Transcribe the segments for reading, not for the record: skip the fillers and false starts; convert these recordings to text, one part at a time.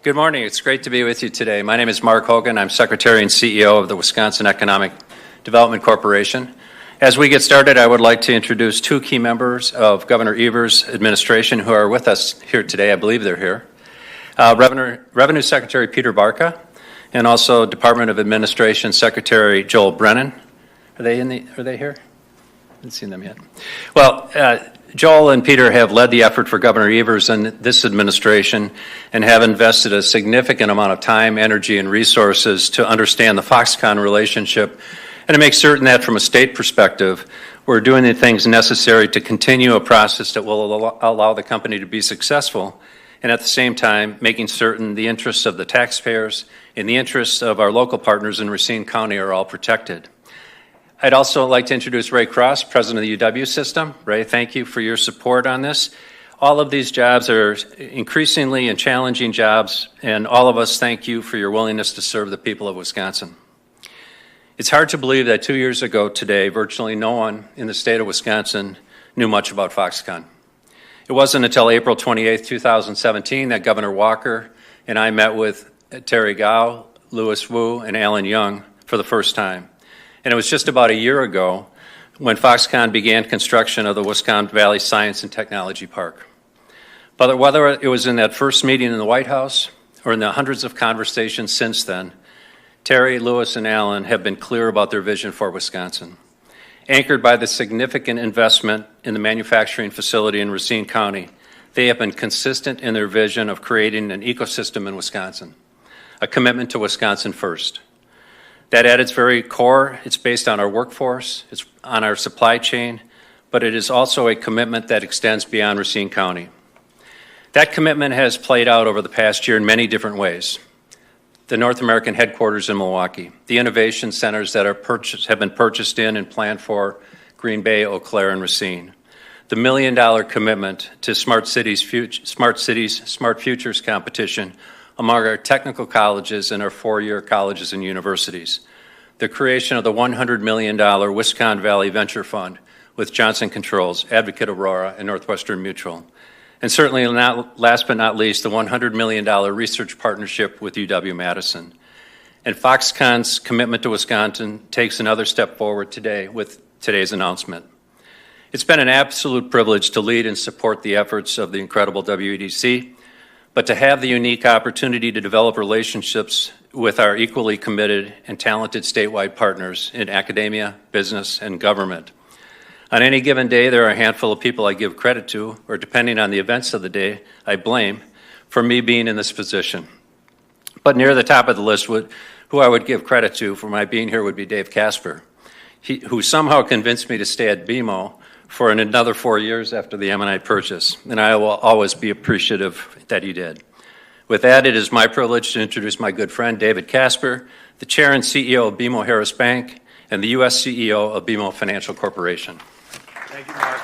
Good morning. It's great to be with you today. My name is Mark Hogan. I'm Secretary and CEO of the Wisconsin Economic Development Corporation. As we get started, I would like to introduce two key members of Governor Evers' administration who are with us here today. I believe they're here. Revenue Secretary Peter Barca and also Department of Administration Secretary Joel Brennan. Are they here? I haven't seen them yet. Well, Joel and Peter have led the effort for Governor Evers and this administration and have invested a significant amount of time, energy, and resources to understand the Foxconn relationship and to make certain that from a state perspective, we're doing the things necessary to continue a process that will allow the company to be successful, and at the same time, making certain the interests of the taxpayers and the interests of our local partners in Racine County are all protected. I'd also like to introduce Ray Cross, President of the UW system. Ray, thank you for your support on this. All of these jobs are increasingly and challenging jobs, and all of us thank you for your willingness to serve the people of Wisconsin. It's hard to believe that 2 years ago today, virtually no one in the state of Wisconsin knew much about Foxconn. It wasn't until April 28, 2017 that Governor Walker and I met with Terry Gao, Louis Wu, and Alan Young for the first time. And it was just about a year ago when Foxconn began construction of the Wisconsin Valley Science and Technology Park. But whether it was in that first meeting in the White House or in the hundreds of conversations since then, Terry, Louis, and Alan have been clear about their vision for Wisconsin. Anchored by the significant investment in the manufacturing facility in Racine County, they have been consistent in their vision of creating an ecosystem in Wisconsin, a commitment to Wisconsin first. That at its very core, it's based on our workforce, it's on our supply chain, but it is also a commitment that extends beyond Racine County. That commitment has played out over the past year in many different ways. The North American headquarters in Milwaukee, the innovation centers that have been purchased in and planned for Green Bay, Eau Claire, and Racine, the $1 million commitment to Smart Cities, Smart Futures competition among our technical colleges and our four-year colleges and universities, the creation of the $100 million Wisconsin Valley Venture Fund with Johnson Controls, Advocate Aurora, and Northwestern Mutual, and certainly last but not least, the $100 million research partnership with UW-Madison. And Foxconn's commitment to Wisconsin takes another step forward today with today's announcement. It's been an absolute privilege to lead and support the efforts of the incredible WEDC, but to have the unique opportunity to develop relationships with our equally committed and talented statewide partners in academia, business, and government. On any given day, there are a handful of people I give credit to, or depending on the events of the day, I blame for me being in this position. But near the top of the list, who I would give credit to for my being here would be Dave Casper, who somehow convinced me to stay at BMO for another 4 years after the M&I purchase, and I will always be appreciative that he did. With that, it is my privilege to introduce my good friend, David Casper, the Chair and CEO of BMO Harris Bank and the U.S. CEO of BMO Financial Corporation. Thank you, Mark.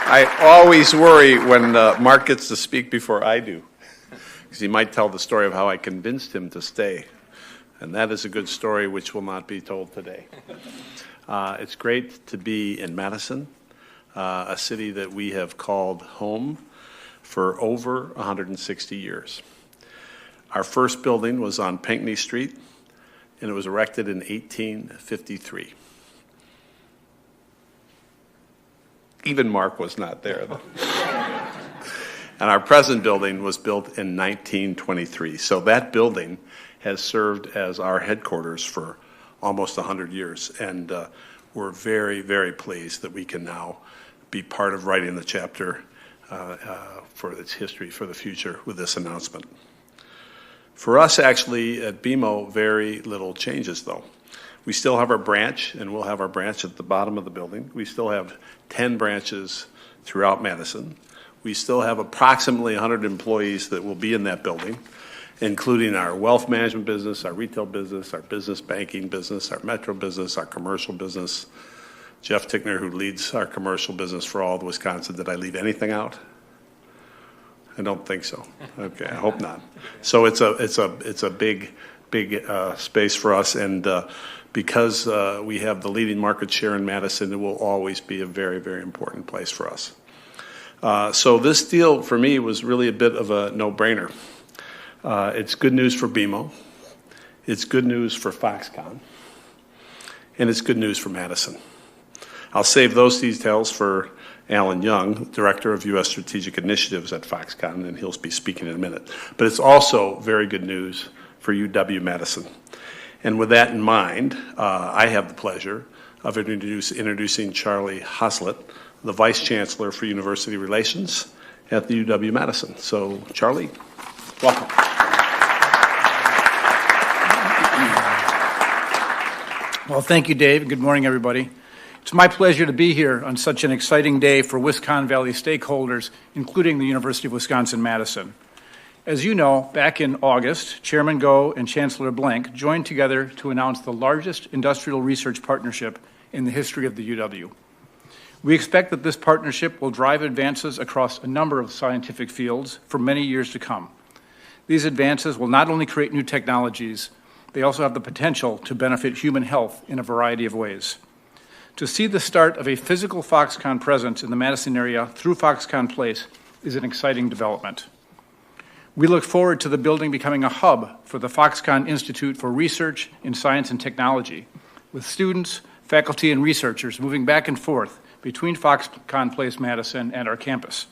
I always worry when Mark gets to speak before I do, because he might tell the story of how I convinced him to stay, and that is a good story which will not be told today. It's great to be in Madison, a city that we have called home for over 160 years. Our first building was on Pinckney Street, and it was erected in 1853. Even Mark was not there, though. And our present building was built in 1923. So that building has served as our headquarters for almost 100 years, and we're very, very pleased that we can now be part of writing the chapter for its history for the future with this announcement. For us, actually, at BMO, very little changes, though. We still have our branch, and we'll have our branch at the bottom of the building. We still have 10 branches throughout Madison. We still have approximately 100 employees that will be in that building, including our wealth management business, our retail business, our business banking business, our metro business, our commercial business. Jeff Tickner, who leads our commercial business for all of Wisconsin. Did I leave anything out? I don't think so. Okay, I hope not. So it's a big space for us, and because we have the leading market share in Madison, it will always be a very, very important place for us. So this deal for me was really a bit of a no-brainer. It's good news for BMO, it's good news for Foxconn, and it's good news for Madison. I'll save those details for Alan Young, Director of U.S. Strategic Initiatives at Foxconn, and he'll be speaking in a minute. But it's also very good news for UW-Madison. And with that in mind, I have the pleasure of introducing Charlie Hoslett, the Vice Chancellor for University Relations at the UW-Madison. So, Charlie, welcome. Well, thank you, Dave. Good morning, everybody. It's my pleasure to be here on such an exciting day for Wisconsin Valley stakeholders, including the University of Wisconsin-Madison. As you know, back in August, Chairman Go and Chancellor Blank joined together to announce the largest industrial research partnership in the history of the UW. We expect that this partnership will drive advances across a number of scientific fields for many years to come. These advances will not only create new technologies, they also have the potential to benefit human health in a variety of ways. To see the start of a physical Foxconn presence in the Madison area through Foxconn Place is an exciting development. We look forward to the building becoming a hub for the Foxconn Institute for Research in Science and Technology, with students, faculty, and researchers moving back and forth between Foxconn Place Madison and our campus.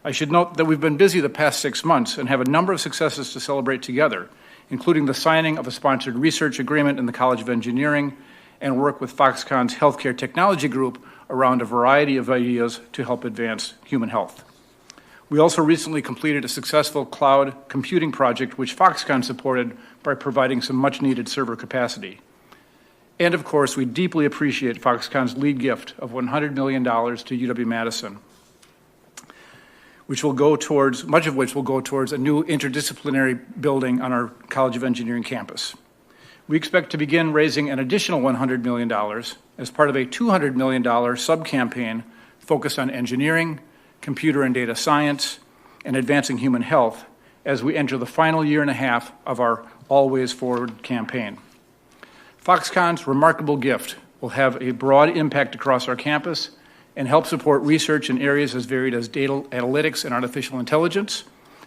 I should note that we've been busy the past 6 months and have a number of successes to celebrate together, including the signing of a sponsored research agreement in the College of Engineering and work with Foxconn's Healthcare Technology Group around a variety of ideas to help advance human health. We also recently completed a successful cloud computing project which Foxconn supported by providing some much-needed server capacity. And of course, we deeply appreciate Foxconn's lead gift of $100 million to UW-Madison, much of which will go towards a new interdisciplinary building on our College of Engineering campus. We expect to begin raising an additional $100 million as part of a $200 million sub-campaign focused on engineering, computer and data science, and advancing human health as we enter the final year and a half of our Always Forward campaign. Foxconn's remarkable gift will have a broad impact across our campus and help support research in areas as varied as data analytics and artificial intelligence,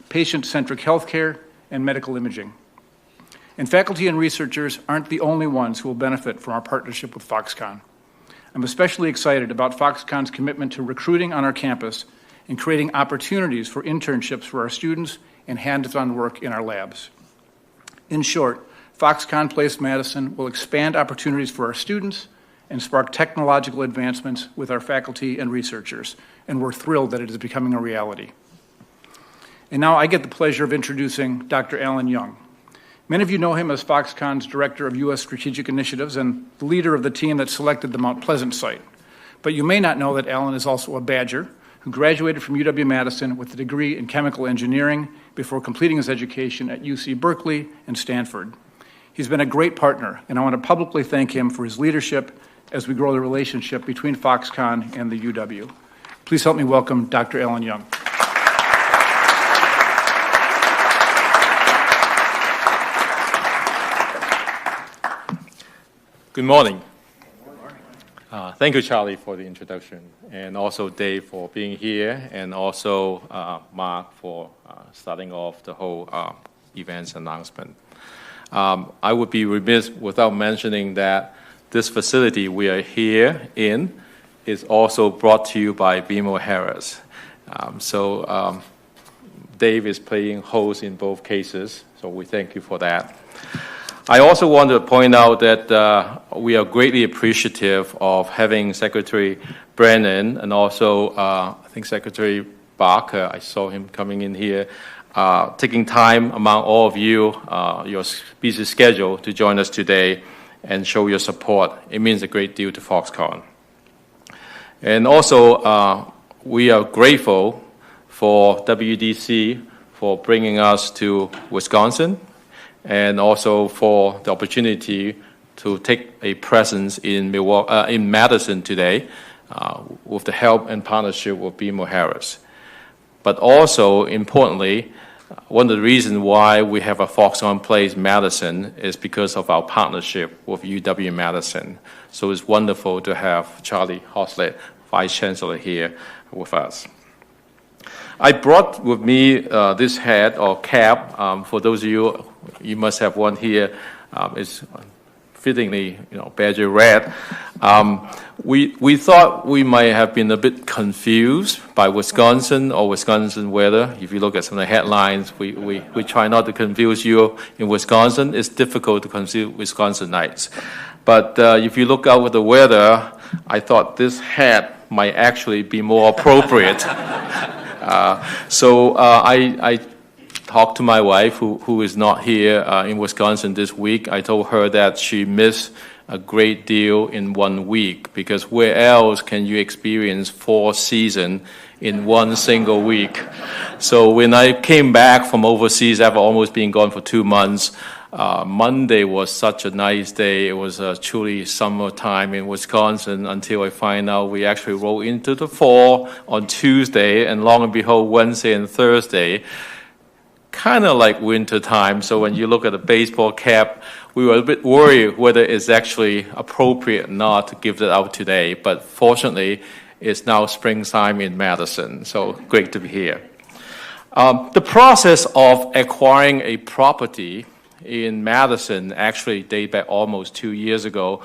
patient-centric healthcare, and medical imaging. And faculty and researchers aren't the only ones who will benefit from our partnership with Foxconn. I'm especially excited about Foxconn's commitment to recruiting on our campus and creating opportunities for internships for our students and hands-on work in our labs. In short, Foxconn Place Madison will expand opportunities for our students and spark technological advancements with our faculty and researchers, and we're thrilled that it is becoming a reality. And now I get the pleasure of introducing Dr. Alan Young. Many of you know him as Foxconn's Director of U.S. Strategic Initiatives and the leader of the team that selected the Mount Pleasant site. But you may not know that Alan is also a Badger who graduated from UW-Madison with a degree in chemical engineering before completing his education at UC Berkeley and Stanford. He's been a great partner, and I want to publicly thank him for his leadership as we grow the relationship between Foxconn and the UW. Please help me welcome Dr. Alan Young. Good morning. Thank you, Charlie, for the introduction, and also Dave for being here, and also Mark for starting off the whole events announcement. I would be remiss without mentioning that this facility we are here in is also brought to you by BMO Harris. Dave is playing host in both cases, so we thank you for that. I also want to point out that we are greatly appreciative of having Secretary Brennan and also I think Secretary Barker, I saw him coming in here, taking time among all of you, your busy schedule to join us today and show your support. It means a great deal to Foxconn. And also, we are grateful for WDC for bringing us to Wisconsin, and also for the opportunity to take a presence in Madison today with the help and partnership with BMO Harris. But also, importantly, one of the reasons why we have a Foxconn Place Madison is because of our partnership with UW-Madison. So it's wonderful to have Charlie Hoslett, Vice Chancellor, here with us. I brought with me this hat or cap. For those of you, you must have one here. It's fittingly, badger red. We thought we might have been a bit confused by Wisconsin or Wisconsin weather. If you look at some of the headlines, we try not to confuse you in Wisconsin. It's difficult to confuse Wisconsinites. But if you look out with the weather, I thought this hat might actually be more appropriate. So I talked to my wife, who is not here in Wisconsin this week. I told her that she missed a great deal in 1 week, because where else can you experience 4 seasons in one single week? So when I came back from overseas after almost being gone for 2 months, Monday was such a nice day. It was truly summertime in Wisconsin until I find out we actually roll into the fall on Tuesday, and long and behold, Wednesday and Thursday, kind of like winter time. So when you look at the baseball cap, we were a bit worried whether it's actually appropriate or not to give that out today. But fortunately, it's now springtime in Madison. So great to be here. The process of acquiring a property in Madison actually dates back almost 2 years ago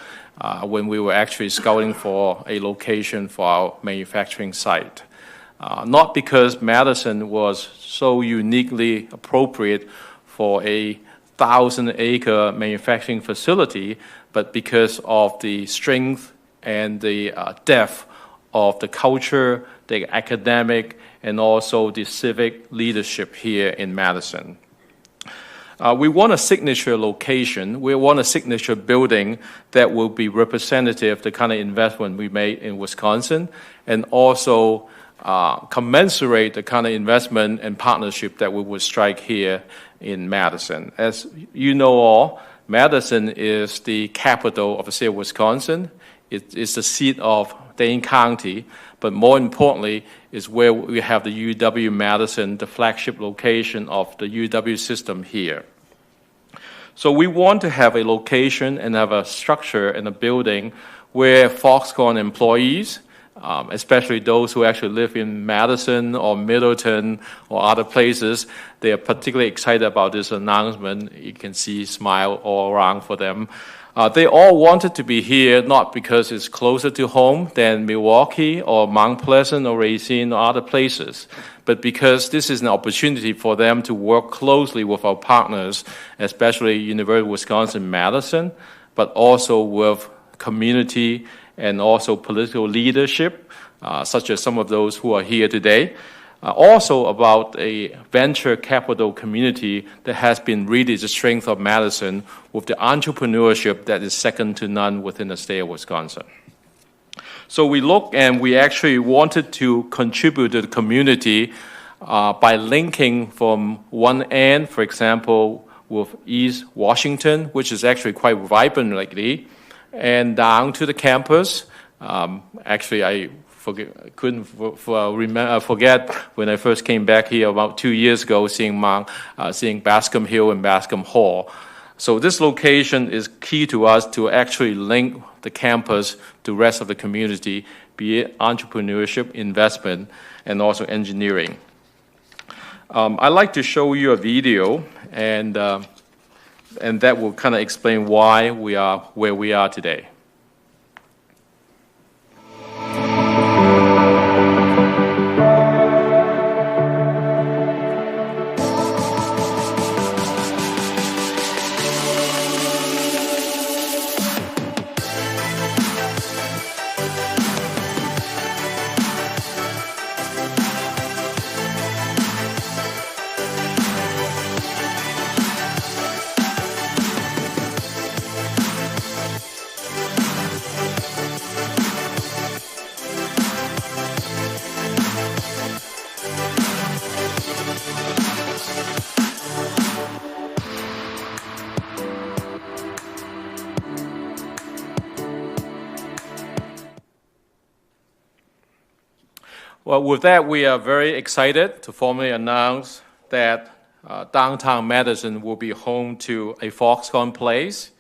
when we were actually scouting for a location for our manufacturing site. Not because Madison was so uniquely appropriate for a 1,000-acre manufacturing facility, but because of the strength and the depth of the culture, the academic, and also the civic leadership here in Madison. We want a signature location. We want a signature building that will be representative of the kind of investment we made in Wisconsin, and also commensurate the kind of investment and partnership that we would strike here in Madison. As you know all, Madison is the capital of the state of Wisconsin. It is the seat of Dane County, but more importantly, is where we have the UW-Madison, the flagship location of the UW system here. So we want to have a location and have a structure and a building where Foxconn employees, especially those who actually live in Madison or Middleton or other places, they are particularly excited about this announcement. You can see smile all around for them. They all wanted to be here, not because it's closer to home than Milwaukee or Mount Pleasant or Racine or other places, but because this is an opportunity for them to work closely with our partners, especially University of Wisconsin-Madison, but also with community and also political leadership, such as some of those who are here today. Also about a venture capital community that has been really the strength of Madison, with the entrepreneurship that is second to none within the state of Wisconsin. So we look and we actually wanted to contribute to the community by linking from one end, for example, with East Washington, which is actually quite vibrant lately, and down to the campus. Actually, I couldn't forget when I first came back here about 2 years ago, seeing Bascom Hill and Bascom Hall. So this location is key to us to actually link the campus to the rest of the community, be it entrepreneurship, investment, and also engineering. I'd like to show you a video, and that will kind of explain why we are where we are today. Well, with that, we are very excited to formally announce that downtown Madison will be home to a Foxconn place.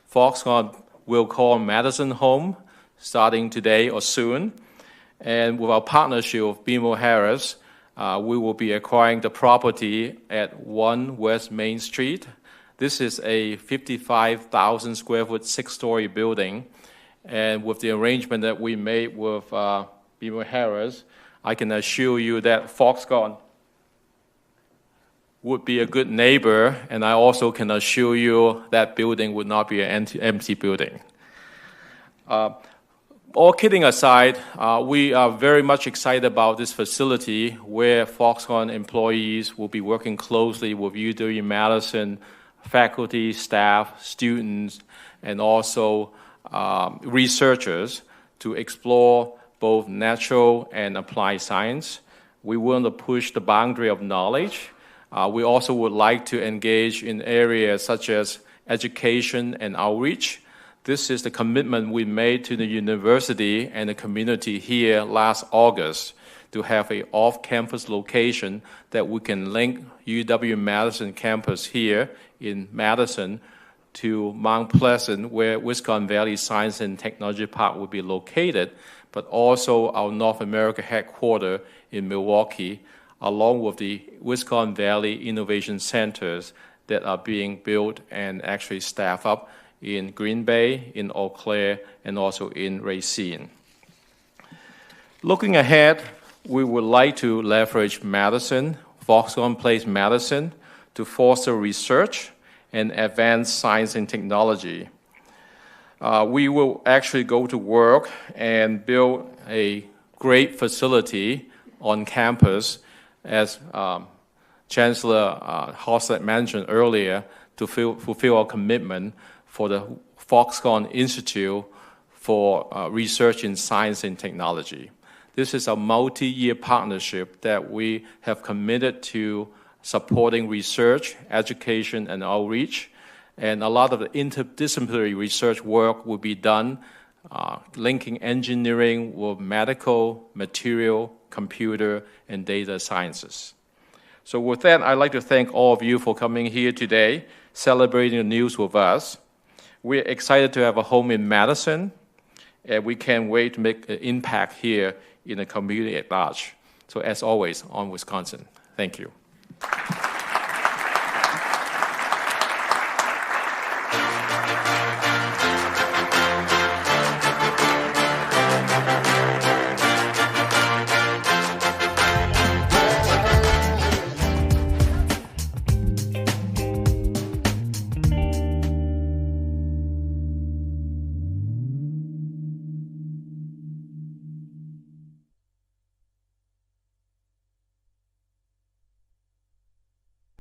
Foxconn will call Madison home starting today or soon. And with our partnership with BMO Harris, we will be acquiring the property at 1 West Main Street. This is a 55,000 square foot, 6-story building. And with the arrangement that we made with BMO Harris, I can assure you that Foxconn would be a good neighbor, and I also can assure you that building would not be an empty building. All kidding aside, we are very much excited about this facility where Foxconn employees will be working closely with UW-Madison faculty, staff, students, and also researchers to explore both natural and applied science. We want to push the boundary of knowledge. We also would like to engage in areas such as education and outreach. This is the commitment we made to the university and the community here last August to have an off-campus location that we can link UW-Madison campus here in Madison to Mount Pleasant, where Wisconsin Valley Science and Technology Park will be located, but also our North America headquarters in Milwaukee, along with the Wisconsin Valley Innovation Centers that are being built and actually staffed up in Green Bay, in Eau Claire, and also in Racine. Looking ahead, we would like to leverage Madison, Foxconn Place Madison, to foster research and advance science and technology. We will actually go to work and build a great facility on campus, as Chancellor Hossett mentioned earlier, to fulfill our commitment for the Foxconn Institute for Research in Science and Technology. This is a multi-year partnership that we have committed to supporting research, education, and outreach. And a lot of the interdisciplinary research work will be done linking engineering with medical, material, computer, and data sciences. So with that, I'd like to thank all of you for coming here today, celebrating the news with us. We're excited to have a home in Madison, and we can't wait to make an impact here in the community at large. So as always, on Wisconsin. Thank you.